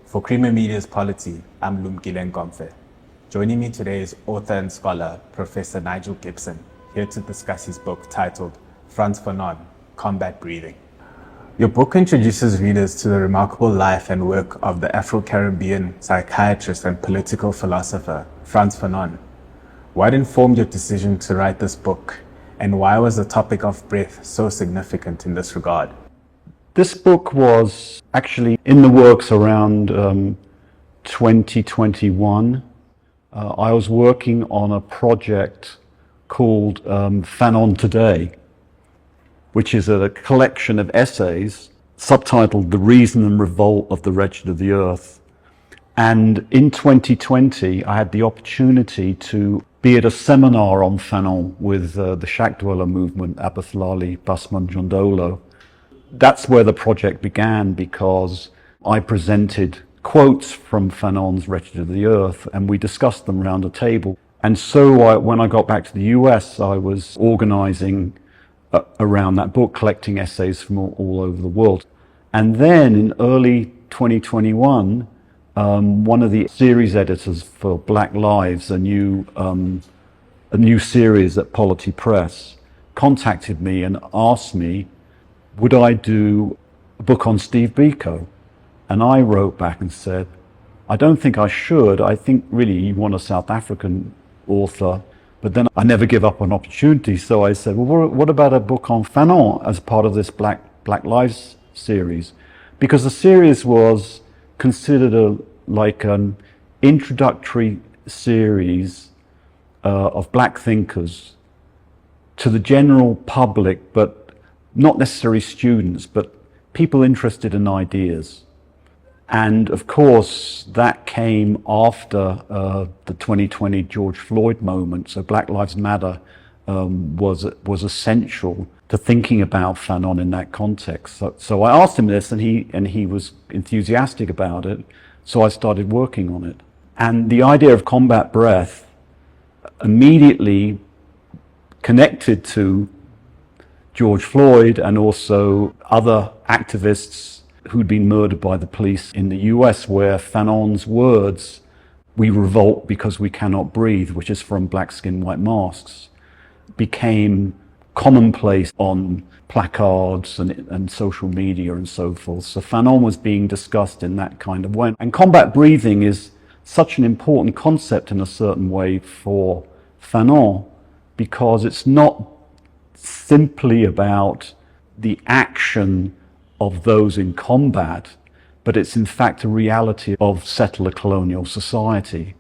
For Creamer Media's Polity, I'm Lumkile Nkomfe. Joining me today is author and scholar, Professor Nigel Gibson, here to discuss his book titled Frantz Fanon, Combat Breathing. Your book introduces readers to the remarkable life and work of the Afro-Caribbean psychiatrist and political philosopher, Frantz Fanon. What informed your decision to write this book, and why was the topic of breath so significant in this regard? This book was actually in the works around 2021. I was working on a project called Fanon Today, which is a collection of essays subtitled The Reason and Revolt of the Wretched of the Earth. And in 2020, I had the opportunity to be at a seminar on Fanon with the Shack Dweller movement, Abathlali Basman Jondolo. That's where the project began, because I presented quotes from Fanon's Wretched of the Earth and we discussed them around a table. And so when I got back to the US, I was organizing around that book, collecting essays from all over the world. And then in early 2021, one of the series editors for Black Lives, a new series at PolitySA, contacted me and asked me, would I do a book on Steve Biko? And I wrote back and said, I don't think I should. I think really you want a South African author. But then I never give up an opportunity. So I said, well, what about a book on Fanon as part of this Black Lives series? Because the series was considered like an introductory series of black thinkers to the general public, but not necessarily students, but people interested in ideas. And of course, that came after the 2020 George Floyd moment. So Black Lives Matter was essential to thinking about Fanon in that context. So I asked him this, and he was enthusiastic about it. So I started working on it. And the idea of combat breath immediately connected to George Floyd and also other activists who'd been murdered by the police in the US, where Fanon's words, "We revolt because we cannot breathe," which is from Black Skin, White Masks, became commonplace on placards and social media and so forth. So Fanon was being discussed in that kind of way. And combat breathing is such an important concept in a certain way for Fanon, because it's not simply about the action of those in combat, but it's in fact a reality of settler colonial society,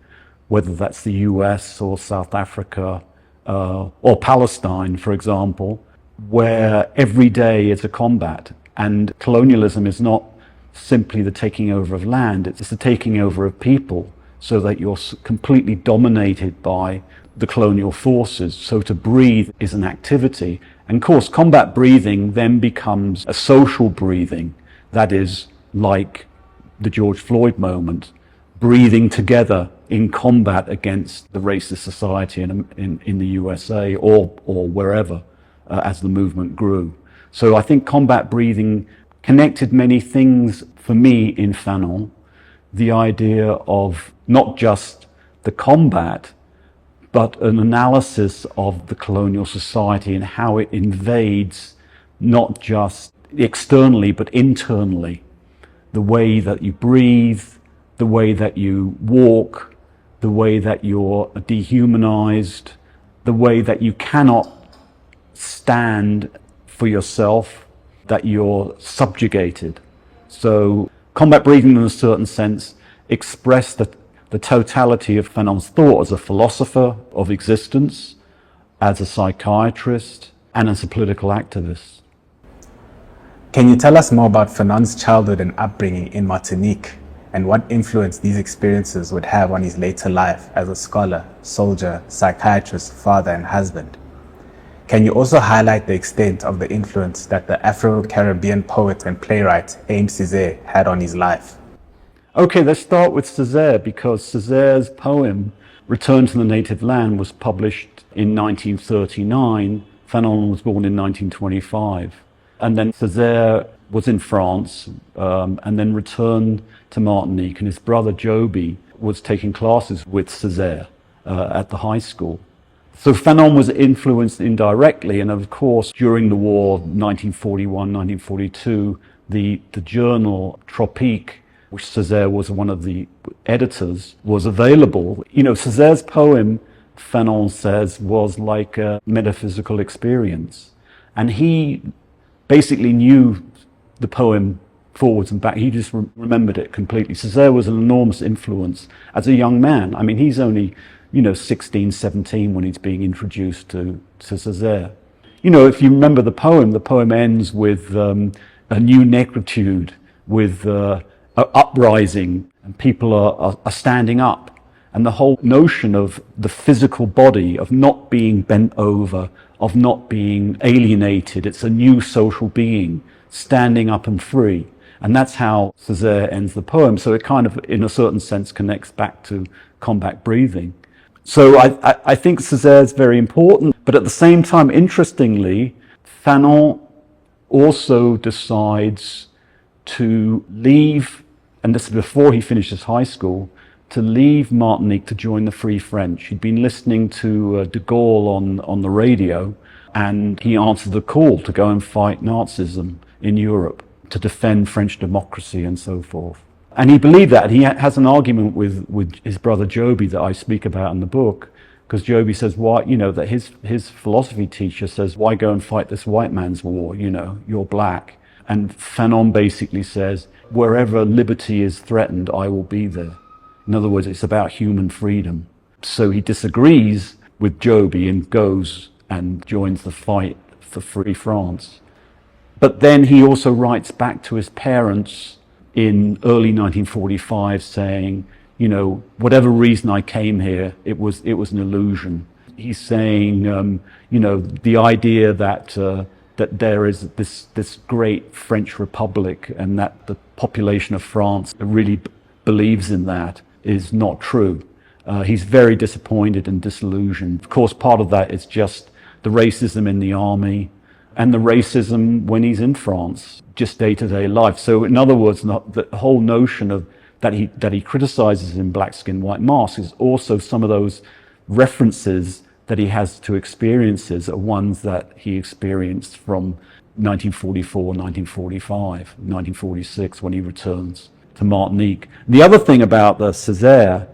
whether that's the US or South Africa or Palestine, for example, where every day is a combat. And colonialism is not simply the taking over of land, it's the taking over of people, so that you're completely dominated by the colonial forces. So to breathe is an activity. And of course, combat breathing then becomes a social breathing. That is like the George Floyd moment, breathing together in combat against the racist society in the USA or wherever as the movement grew. So I think combat breathing connected many things for me in Fanon. The idea of not just the combat, but an analysis of the colonial society and how it invades not just externally, but internally. The way that you breathe, the way that you walk, the way that you're dehumanized, the way that you cannot stand for yourself, that you're subjugated. So combat breathing, in a certain sense, expressed the totality of Fanon's thought as a philosopher of existence, as a psychiatrist, and as a political activist. Can you tell us more about Fanon's childhood and upbringing in Martinique, and what influence these experiences would have on his later life as a scholar, soldier, psychiatrist, father, and husband? Can you also highlight the extent of the influence that the Afro-Caribbean poet and playwright Aimé Césaire had on his life? Okay, let's start with Césaire, because Césaire's poem, Return to the Native Land, was published in 1939. Fanon was born in 1925. And then Césaire was in France and then returned to Martinique, and his brother Joby was taking classes with Césaire at the high school. So Fanon was influenced indirectly, and of course, during the war, 1941, 1942, the journal Tropique, which Césaire was one of the editors, was available. You know, Césaire's poem, Fanon says, was like a metaphysical experience. And he basically knew the poem forwards and back. He just remembered it completely. Césaire was an enormous influence as a young man. I mean, he's only 16, 17 when he's being introduced to Césaire. You know, if you remember the poem ends with a new negritude, with an uprising, and people are standing up. And the whole notion of the physical body, of not being bent over, of not being alienated, it's a new social being, standing up and free. And that's how Césaire ends the poem. So it kind of, in a certain sense, connects back to combat breathing. So I think Césaire is very important, but at the same time, interestingly, Fanon also decides to leave, and this is before he finishes high school, to leave Martinique to join the Free French. He'd been listening to de Gaulle on the radio, and he answered the call to go and fight Nazism in Europe, to defend French democracy and so forth. And he believed that. He has an argument with his brother Joby that I speak about in the book, because Joby says, why, that his philosophy teacher says, why go and fight this white man's war? You're black. And Fanon basically says, wherever liberty is threatened, I will be there. In other words, it's about human freedom. So he disagrees with Joby and goes and joins the fight for free France. But then he also writes back to his parents in early 1945 saying, whatever reason I came here, it was an illusion. He's saying, the idea that there is this great French Republic and that the population of France really believes in that is not true. He's very disappointed and disillusioned. Of course, part of that is just the racism in the army and the racism when he's in France, just day-to-day life. So in other words, the whole notion of that he criticizes in Black Skin, White Mask is also some of those references that he has to experiences are ones that he experienced from 1944, 1945, 1946 when he returns to Martinique. The other thing about the Césaire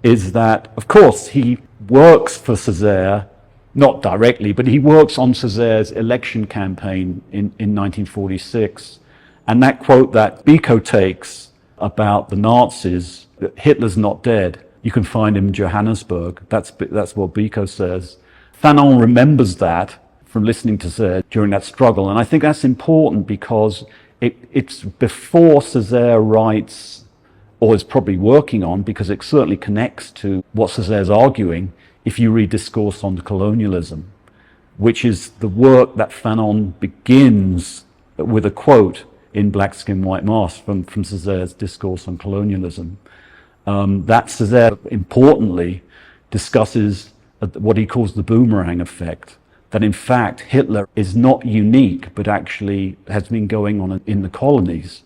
is that, of course, he works for Césaire, not directly, but he works on Césaire's election campaign in 1946. And that quote that Biko takes about the Nazis, that Hitler's not dead, you can find him in Johannesburg. That's what Biko says. Fanon remembers that from listening to Césaire during that struggle. And I think that's important because it's before Césaire writes, or is probably working on, because it certainly connects to what Césaire's arguing, if you read Discourse on Colonialism, which is the work that Fanon begins with a quote in Black Skin, White Mask from Césaire's Discourse on Colonialism. That Césaire, importantly, discusses what he calls the boomerang effect, that in fact Hitler is not unique, but actually has been going on in the colonies,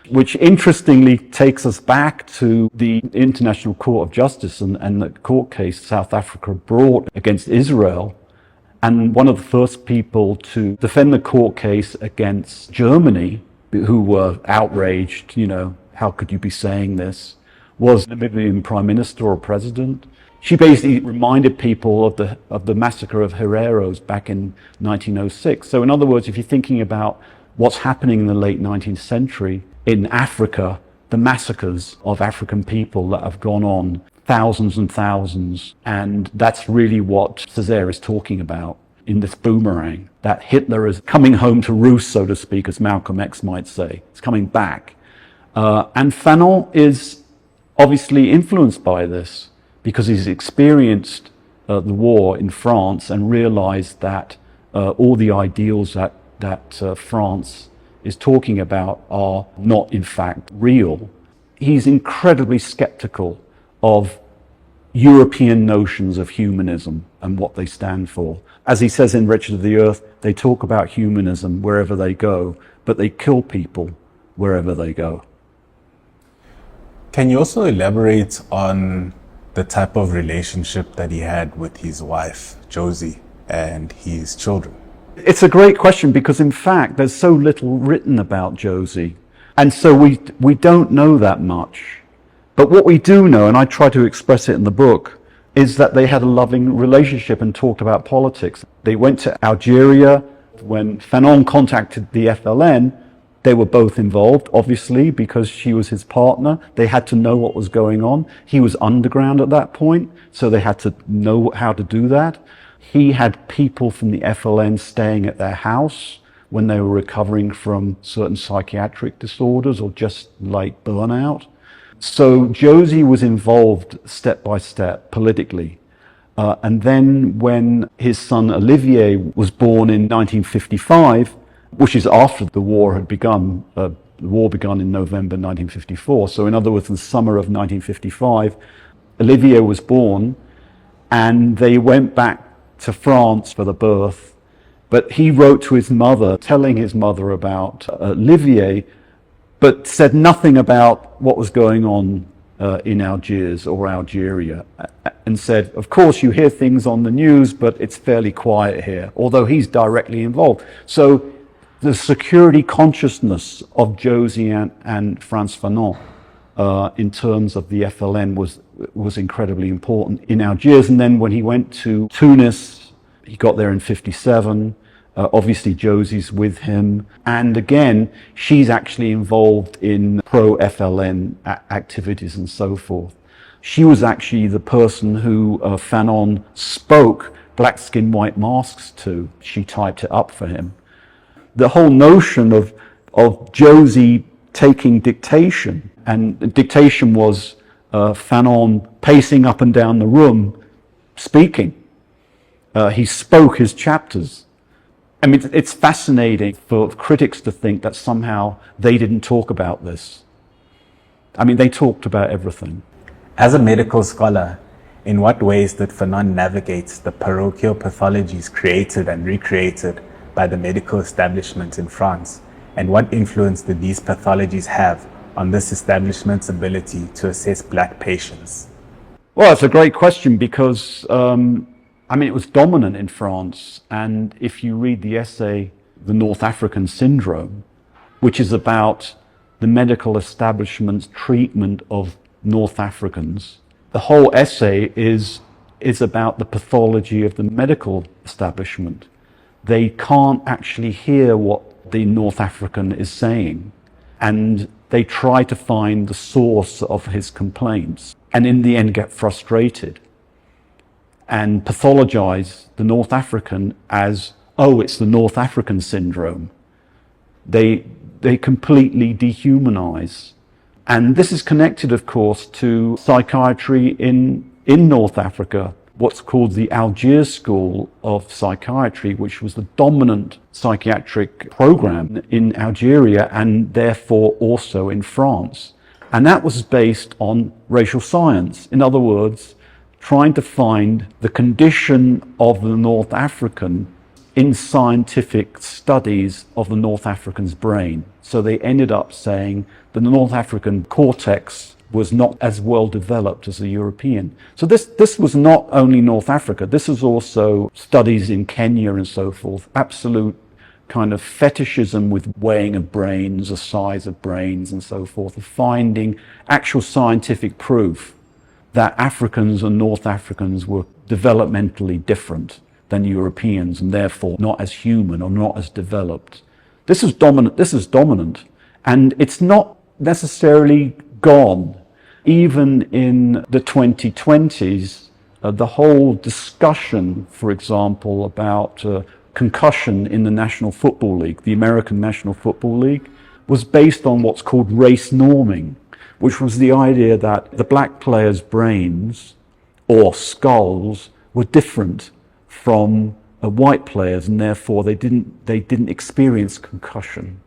which interestingly takes us back to the International Court of Justice and the court case South Africa brought against Israel. And one of the first people to defend the court case against Germany, who were outraged, how could you be saying this, was the Namibian Prime Minister or President. She basically reminded people of the massacre of Hereros back in 1906. So in other words, if you're thinking about what's happening in the late 19th century in Africa, the massacres of African people that have gone on, thousands and thousands, and that's really what Césaire is talking about in this boomerang, that Hitler is coming home to roost, so to speak, as Malcolm X might say. It's coming back. And Fanon is obviously influenced by this because he's experienced the war in France and realized that all the ideals that France is talking about are not in fact real. He's incredibly skeptical of European notions of humanism and what they stand for. As he says in Wretched of the Earth, they talk about humanism wherever they go, but they kill people wherever they go. Can you also elaborate on the type of relationship that he had with his wife, Josie, and his children? It's a great question because, in fact, there's so little written about Josie. And so we don't know that much. But what we do know, and I try to express it in the book, is that they had a loving relationship and talked about politics. They went to Algeria. When Fanon contacted the FLN, they were both involved, obviously, because she was his partner. They had to know what was going on. He was underground at that point, so they had to know how to do that. He had people from the FLN staying at their house when they were recovering from certain psychiatric disorders or just like burnout. So Josie was involved step by step politically. And then when his son Olivier was born in 1955, which is after the war had begun, the war began in November 1954. So in other words, in the summer of 1955, Olivier was born and they went back to France for the birth. But he wrote to his mother, telling his mother about Olivier, but said nothing about what was going on in Algiers or Algeria, and said, of course you hear things on the news, but it's fairly quiet here, although he's directly involved. So the security consciousness of Josie and Frantz Fanon in terms of the FLN was incredibly important in Algiers. And then when he went to Tunis, he got there in 57. Obviously Josie's with him. And again, she's actually involved in pro-FLN activities and so forth. She was actually the person who Fanon spoke Black Skin, White Masks to. She typed it up for him. The whole notion of Josie taking dictation, and dictation was Fanon pacing up and down the room, speaking. He spoke his chapters. I mean, it's fascinating for critics to think that somehow they didn't talk about this. I mean, they talked about everything. As a medical scholar, in what ways did Fanon navigate the parochial pathologies created and recreated by the medical establishment in France? And what influence did these pathologies have on this establishment's ability to assess Black patients? Well, it's a great question because it was dominant in France. And if you read the essay, The North African Syndrome, which is about the medical establishment's treatment of North Africans, the whole essay is about the pathology of the medical establishment. They can't actually hear what the North African is saying. And they try to find the source of his complaints. And in the end get frustrated and pathologize the North African as, oh, it's the North African syndrome. They completely dehumanize. And this is connected, of course, to psychiatry in North Africa, what's called the Algiers School of Psychiatry, which was the dominant psychiatric program in Algeria and therefore also in France. And that was based on racial science. In other words, trying to find the condition of the North African in scientific studies of the North African's brain. So they ended up saying the North African cortex was not as well developed as the European. So this was not only North Africa, this was also studies in Kenya and so forth, absolute kind of fetishism with weighing of brains, the size of brains and so forth, of finding actual scientific proof that Africans and North Africans were developmentally different than Europeans and therefore not as human or not as developed. This is dominant, and it's not necessarily gone. Even in the 2020s, the whole discussion, for example, about concussion in the National Football League, the American National Football League, was based on what's called race norming, which was the idea that the black players' brains or skulls were different from white players, and therefore they didn't experience concussion,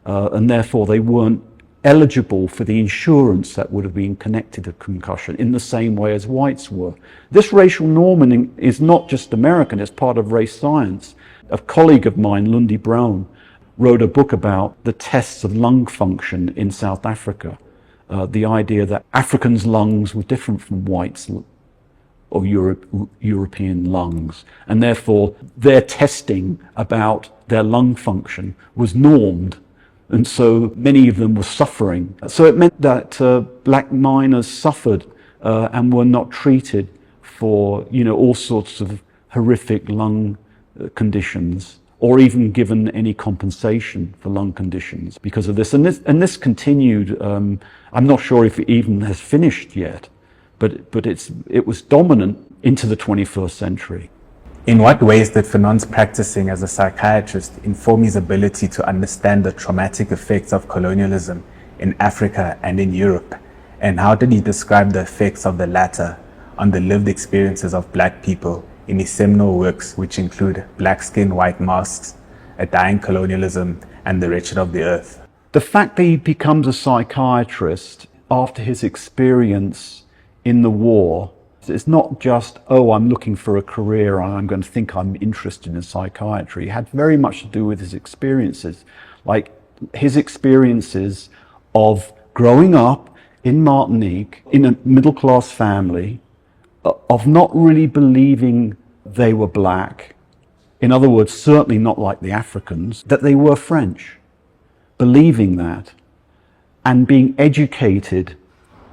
and therefore they weren't eligible for the insurance that would have been connected to concussion in the same way as whites were. This racial norming is not just American, it's part of race science. A colleague of mine, Lundy Brown, wrote a book about the tests of lung function in South Africa. the idea that Africans' lungs were different from whites' or European lungs, and therefore their testing about their lung function was normed, and so many of them were suffering. So it meant that black miners suffered and were not treated for all sorts of horrific lung conditions, or even given any compensation for lung conditions because of this. And this continued. I'm not sure if it even has finished yet, but it was dominant into the 21st century. In what ways did Fanon's practicing as a psychiatrist inform his ability to understand the traumatic effects of colonialism in Africa and in Europe? And how did he describe the effects of the latter on the lived experiences of black people in his seminal works, which include Black Skin, White Masks, A Dying Colonialism, and The Wretched of the Earth? The fact that he becomes a psychiatrist after his experience in the war, it's not just, oh, I'm looking for a career and I'm going to think I'm interested in psychiatry. It had very much to do with his experiences, like his experiences of growing up in Martinique in a middle-class family, of not really believing they were black. In other words, certainly not like the Africans, that they were French, believing that, and being educated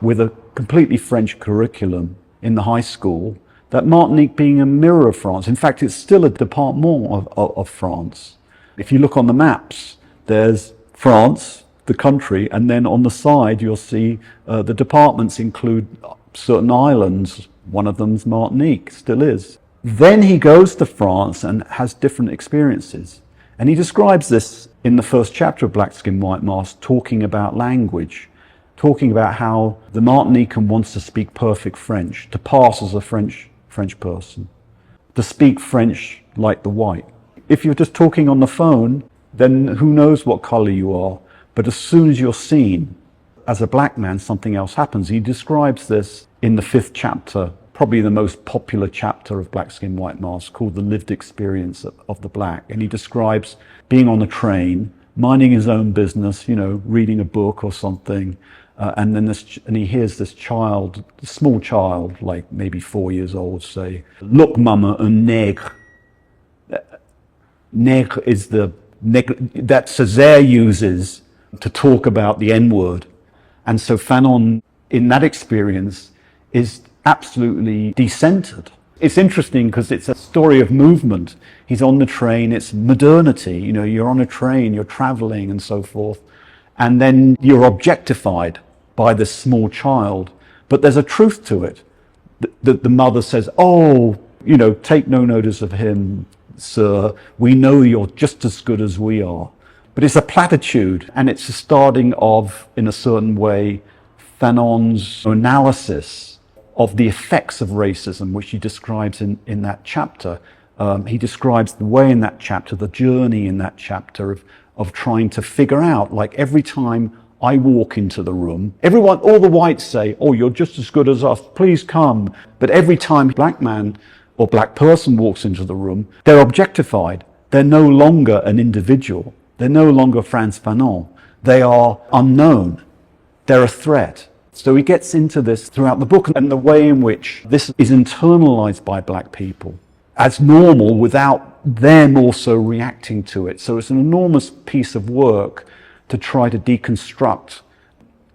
with a completely French curriculum in the high school, that Martinique being a mirror of France. In fact, it's still a département of France. If you look on the maps, there's France, the country, and then on the side you'll see the departments include certain islands. One of them's Martinique, still is. Then he goes to France and has different experiences. And he describes this in the first chapter of Black Skin, White Mask, talking about language, talking about how the Martinican wants to speak perfect French, to pass as a French person, to speak French like the white. If you're just talking on the phone, then who knows what color you are, but as soon as you're seen as a black man, something else happens. He describes this in the 5th chapter, probably the most popular chapter of Black Skin, White Mask, called The Lived Experience of the Black. And he describes being on a train, minding his own business, reading a book or something, and he hears this child, a small child, like maybe 4 years old, say, "Look, mama, un nègre." Nègre is that Césaire uses to talk about the N-word. And so Fanon, in that experience, is absolutely decentered. It's interesting because it's a story of movement. He's on the train, it's modernity, you're on a train, you're traveling and so forth, and then you're objectified by this small child. But there's a truth to it. The mother says, "Oh, take no notice of him, sir. We know you're just as good as we are." But it's a platitude, and it's a starting of, in a certain way, Fanon's analysis of the effects of racism, which he describes in that chapter. He describes the way in that chapter, the journey in that chapter of trying to figure out, like every time I walk into the room, all the whites say, "Oh, you're just as good as us, please come." But every time a black man or black person walks into the room, they're objectified. They're no longer an individual. They're no longer Frantz Fanon. They are unknown. They're a threat. So he gets into this throughout the book, and the way in which this is internalized by black people as normal without them also reacting to it. So it's an enormous piece of work to try to deconstruct.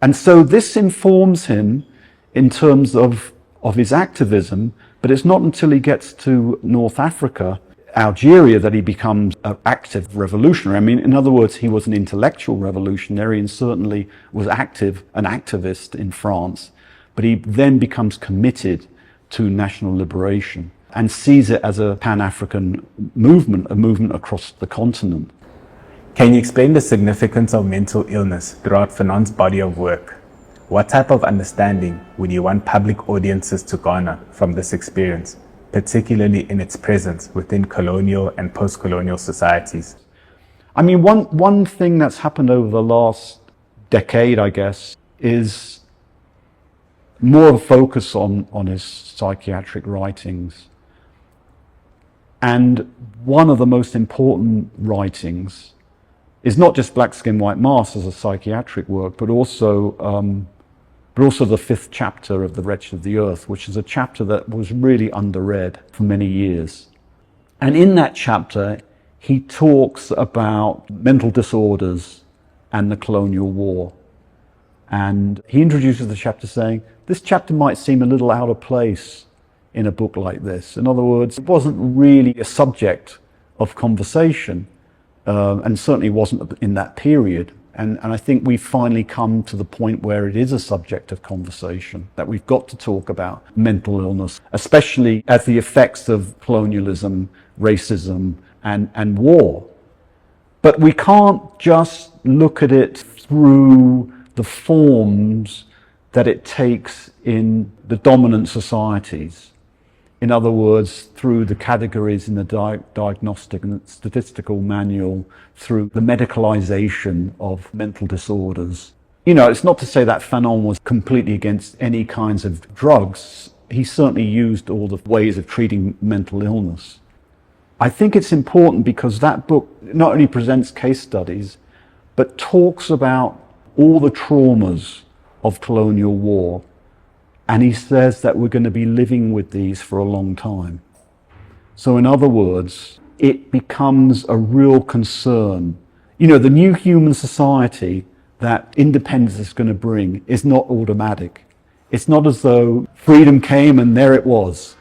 And so this informs him in terms of his activism, but it's not until he gets to North Africa, Algeria, that he becomes an active revolutionary. I mean, in other words, he was an intellectual revolutionary and certainly was an activist in France, but he then becomes committed to national liberation and sees it as a Pan-African movement, a movement across the continent. Can you explain the significance of mental illness throughout Fanon's body of work? What type of understanding would you want public audiences to garner from this experience, particularly in its presence within colonial and post-colonial societies? I mean, one thing that's happened over the last decade, I guess, is more of a focus on his psychiatric writings. And one of the most important writings is not just Black Skin, White Mask as a psychiatric work, but also but also the 5th chapter of The Wretched of the Earth, which is a chapter that was really underread for many years. And in that chapter, he talks about mental disorders and the colonial war. And he introduces the chapter saying, this chapter might seem a little out of place in a book like this. In other words, it wasn't really a subject of conversation, and certainly wasn't in that period. And I think we've finally come to the point where it is a subject of conversation, that we've got to talk about mental illness, especially as the effects of colonialism, racism, and war. But we can't just look at it through the forms that it takes in the dominant societies. In other words, through the categories in the diagnostic and statistical manual, through the medicalization of mental disorders. You know, it's not to say that Fanon was completely against any kinds of drugs. He certainly used all the ways of treating mental illness. I think it's important because that book not only presents case studies, but talks about all the traumas of colonial war. And he says that we're going to be living with these for a long time. So in other words, it becomes a real concern. You know, the new human society that independence is going to bring is not automatic. It's not as though freedom came and there it was.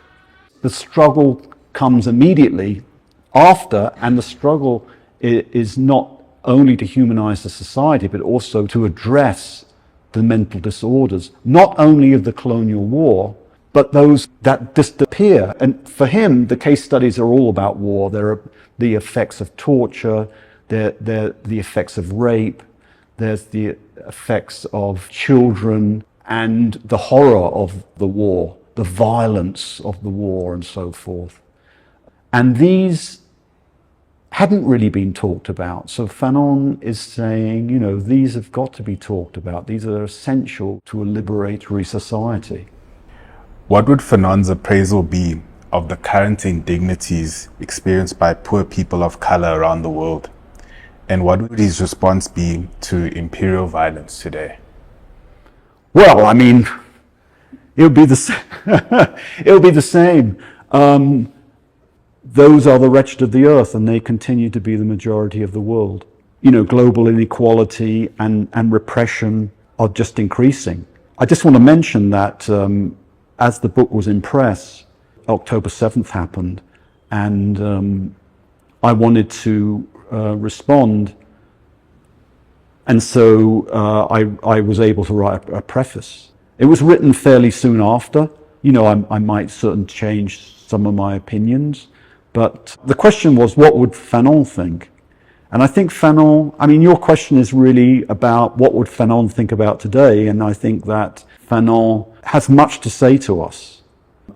The struggle comes immediately after, and the struggle is not only to humanize the society, but also to address the mental disorders, not only of the colonial war, but those that disappear. And for him, the case studies are all about war. There are the effects of torture, there the effects of rape, there's the effects of children, and the horror of the war, the violence of the war, and so forth. And these hadn't really been talked about. So Fanon is saying, you know, these have got to be talked about. These are essential to a liberatory society. What would Fanon's appraisal be of the current indignities experienced by poor people of color around the world? And what would his response be to imperial violence today? Well, I mean, it'll be the same. Those are the wretched of the earth, and they continue to be the majority of the world. You know, global inequality and repression are just increasing. I just want to mention that as the book was in press, October 7th happened, and I wanted to respond. And so I was able to write a preface. It was written fairly soon after. You know, I might certainly change some of my opinions. But the question was, what would Fanon think? And I think Fanon, I mean, your question is really about what would Fanon think about today, and I think that Fanon has much to say to us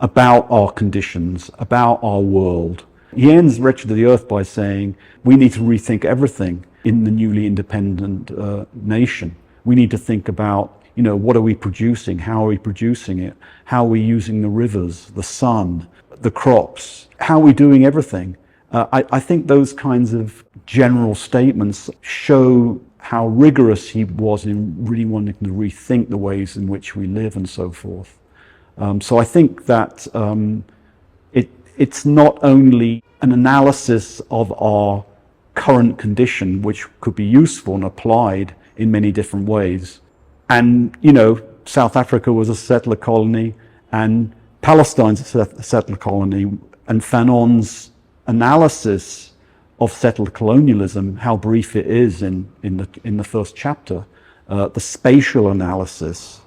about our conditions, about our world. He ends Wretched of the Earth by saying, we need to rethink everything in the newly independent nation. We need to think about, you know, what are we producing? How are we producing it? How are we using the rivers, the sun, the crops? How are we doing everything? I think those kinds of general statements show how rigorous he was in really wanting to rethink the ways in which we live and so forth. So I think that it's not only an analysis of our current condition, which could be useful and applied in many different ways. And, you know, South Africa was a settler colony, and Palestine's a settler colony, and Fanon's analysis of settled colonialism, how brief it is in the first chapter, the spatial analysis,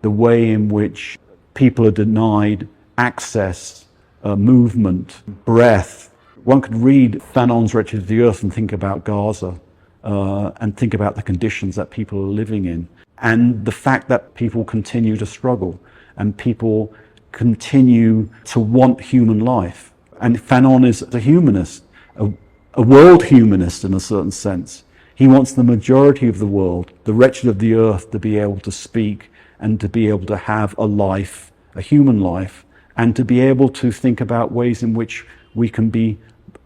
the way in which people are denied access, movement, breath. One could read Fanon's Wretched of the Earth and think about Gaza, and think about the conditions that people are living in, and the fact that people continue to struggle, and people continue to want human life. And Fanon is a humanist, a world humanist in a certain sense. He wants the majority of the world, the wretched of the earth, to be able to speak and to be able to have a life, a human life, and to be able to think about ways in which we can be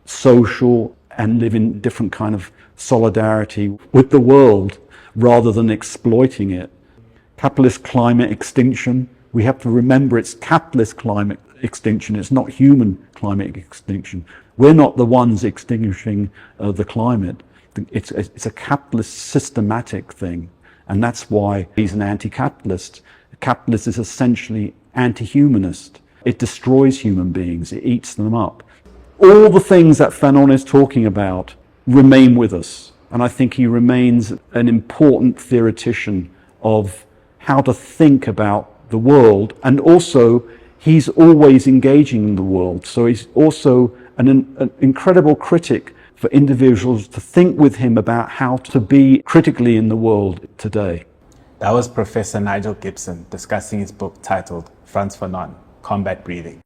social and live in different kind of solidarity with the world rather than exploiting it. capitalist climate extinction. We have to remember it's capitalist climate extinction, it's not human climate extinction. We're not the ones extinguishing the climate. It's a capitalist systematic thing, and that's why he's an anti-capitalist. A capitalist is essentially anti-humanist. It destroys human beings, it eats them up. All the things that Fanon is talking about remain with us, and I think he remains an important theoretician of how to think about the world, and also he's always engaging in the world, so he's also an incredible critic for individuals to think with him about how to be critically in the world today. That was Professor Nigel Gibson discussing his book titled Frantz Fanon, Combat Breathing.